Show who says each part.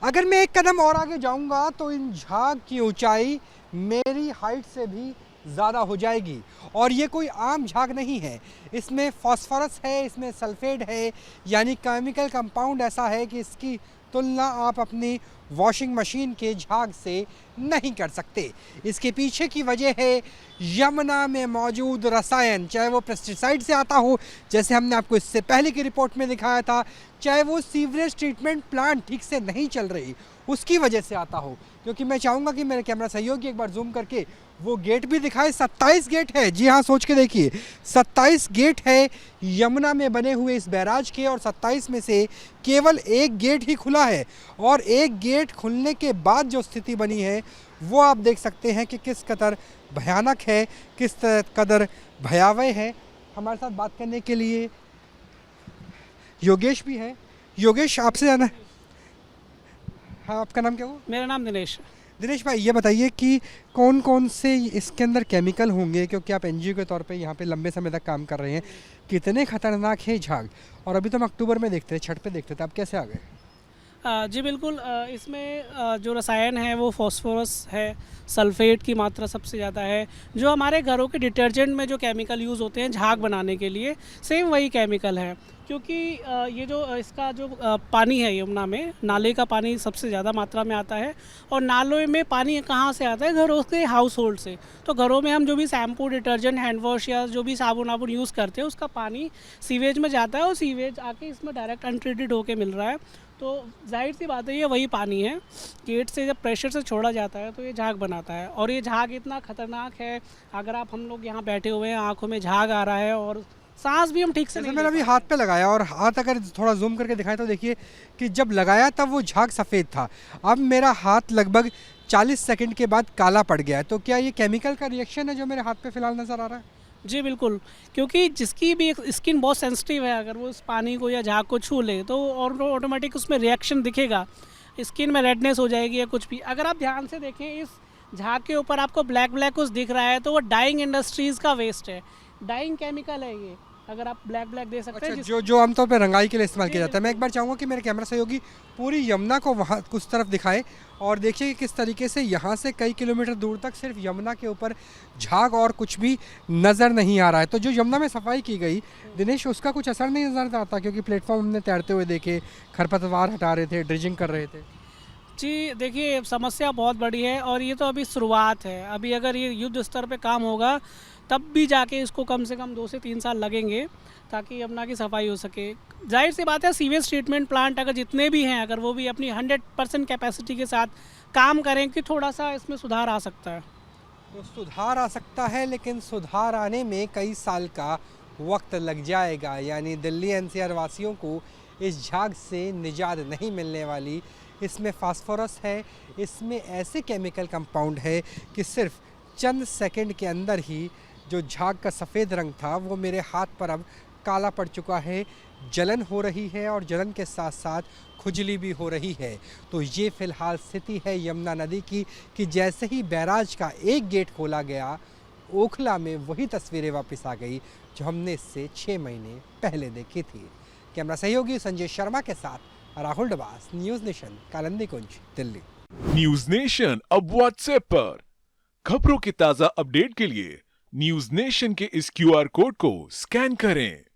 Speaker 1: अगर मैं एक कदम और आगे जाऊंगा तो इन झाग की ऊंचाई मेरी हाइट से भी ज़्यादा हो जाएगी। और ये कोई आम झाग नहीं है, इसमें फास्फोरस है, इसमें सल्फेट है, यानी केमिकल कंपाउंड ऐसा है कि इसकी तुलना आप अपनी वॉशिंग मशीन के झाग से नहीं कर सकते। इसके पीछे की वजह है यमुना में मौजूद रसायन, चाहे वो पेस्टिसाइड से आता हो, जैसे हमने आपको इससे पहले की रिपोर्ट में दिखाया था, चाहे वो सीवरेज ट्रीटमेंट प्लांट ठीक से नहीं चल रही उसकी वजह से आता हो। क्योंकि मैं चाहूँगा कि मेरे कैमरा सहयोगी एक बार जूम करके वो गेट भी दिखाए। 27 गेट है, जी हाँ, सोच के देखिए, 27 गेट है यमुना में बने हुए इस बैराज के, और 27 में से केवल एक गेट ही खुला है। और एक गेट खुलने के बाद जो स्थिति बनी है वो आप देख सकते हैं कि किस कदर भयानक है, किस कदर भयावह है। हमारे साथ बात करने के लिए योगेश भी है। योगेश, आपसे जाना, हाँ, आपका नाम क्या हुआ?
Speaker 2: मेरा नाम दिनेश है।
Speaker 1: दिनेश भाई, ये बताइए कि कौन कौन से इसके अंदर केमिकल होंगे, क्योंकि आप एनजीओ के तौर पे यहाँ पे लंबे समय तक काम कर रहे हैं, कितने खतरनाक है झाग? और अभी तो हम अक्टूबर में देखते थे, छठ पे देखते थे, अब कैसे आ गए?
Speaker 2: जी बिल्कुल, इसमें जो रसायन है वो फास्फोरस है, सल्फेट की मात्रा सबसे ज़्यादा है। जो हमारे घरों के डिटर्जेंट में जो केमिकल यूज़ होते हैं झाग बनाने के लिए, सेम वही केमिकल है। क्योंकि ये जो इसका जो पानी है यमुना में, नाले का पानी सबसे ज़्यादा मात्रा में आता है। और नालों में पानी कहाँ से आता है? घरों के हाउस होल्ड से। तो घरों में हम जो भी शैम्पू, डिटर्जेंट, हैंड वॉश या जो भी साबुन वाबुन यूज़ करते हैं उसका पानी सीवेज में जाता है, और सीवेज आके इसमें डायरेक्ट अनट्रीटेड होके मिल रहा है। तो जाहिर सी बात है ये वही पानी है। गेट से जब प्रेशर से छोड़ा जाता है तो ये झाग बनाता है। और ये झाग इतना ख़तरनाक है, अगर आप, हम लोग यहाँ बैठे हुए हैं, आँखों में झाग आ रहा है और सांस भी हम ठीक से नहीं ले
Speaker 1: मैंने अभी
Speaker 2: पा
Speaker 1: हाथ पे लगाया, और हाथ अगर थोड़ा जूम करके दिखाएं तो देखिए कि जब लगाया तब वो झाग सफ़ेद था, अब मेरा हाथ लगभग 40 सेकंड के बाद काला पड़ गया है। तो क्या ये केमिकल का रिएक्शन है जो मेरे हाथ पे फिलहाल नज़र आ रहा है?
Speaker 2: जी बिल्कुल, क्योंकि जिसकी भी स्किन बहुत सेंसिटिव है, अगर वो उस पानी को या झाग को छू ले तो और ऑटोमेटिक उसमें रिएक्शन दिखेगा, स्किन में रेडनेस हो जाएगी या कुछ भी। अगर आप ध्यान से देखें, इस झाग के ऊपर आपको ब्लैक ब्लैक कुछ दिख रहा है तो वो डाइंग इंडस्ट्रीज़ का वेस्ट है, डाइंग केमिकल है ये। अगर आप ब्लैक ब्लैक देख सकते हैं,
Speaker 1: जो जो आमतौर पे रंगाई के लिए इस्तेमाल किया जाता है। मैं एक बार चाहूँगा कि मेरे कैमरा सहयोगी पूरी यमुना को वहाँ कुछ तरफ दिखाए, और देखिए कि किस तरीके से यहाँ से कई किलोमीटर दूर तक सिर्फ यमुना के ऊपर झाग और कुछ भी नज़र नहीं आ रहा है। तो जो यमुना में सफाई की गई, दिनेश, उसका कुछ असर नहीं नज़र आता? क्योंकि प्लेटफॉर्म हमने तैरते हुए देखे, खरपतवार हटा रहे थे, ड्रिजिंग कर रहे थे।
Speaker 2: जी देखिए, समस्या बहुत बड़ी है और ये तो अभी शुरुआत है। अभी अगर ये युद्ध स्तर पे काम होगा तब भी जाके इसको कम से कम 2 से 3 साल लगेंगे ताकि यमुना की सफाई हो सके। जाहिर सी बात है, सीवेज ट्रीटमेंट प्लांट अगर जितने भी हैं, अगर वो भी अपनी 100% कैपेसिटी के साथ काम करें कि थोड़ा सा इसमें सुधार आ सकता है।
Speaker 1: तो सुधार आ सकता है, लेकिन सुधार आने में कई साल का वक्त लग जाएगा। यानी दिल्ली एनसीआर वासियों को इस झाग से निजात नहीं मिलने वाली। इसमें फास्फोरस है, इसमें ऐसे केमिकल कंपाउंड है कि सिर्फ चंद सेकंड के अंदर ही जो झाग का सफ़ेद रंग था वो मेरे हाथ पर अब काला पड़ चुका है, जलन हो रही है, और जलन के साथ साथ खुजली भी हो रही है। तो ये फ़िलहाल स्थिति है यमुना नदी की कि जैसे ही बैराज का एक गेट खोला गया, ओखला में वही तस्वीरें वापस आ गई जो हमने इससे 6 महीने पहले देखी थी। कैमरा सहयोगी संजय शर्मा के साथ राहुल डबास, न्यूज़ नेशन, कालिंदी कुंज, दिल्ली।
Speaker 3: न्यूज नेशन अब व्हाट्सएप पर खबरों की ताजा अपडेट के लिए न्यूज नेशन के इस क्यूआर कोड को स्कैन करें।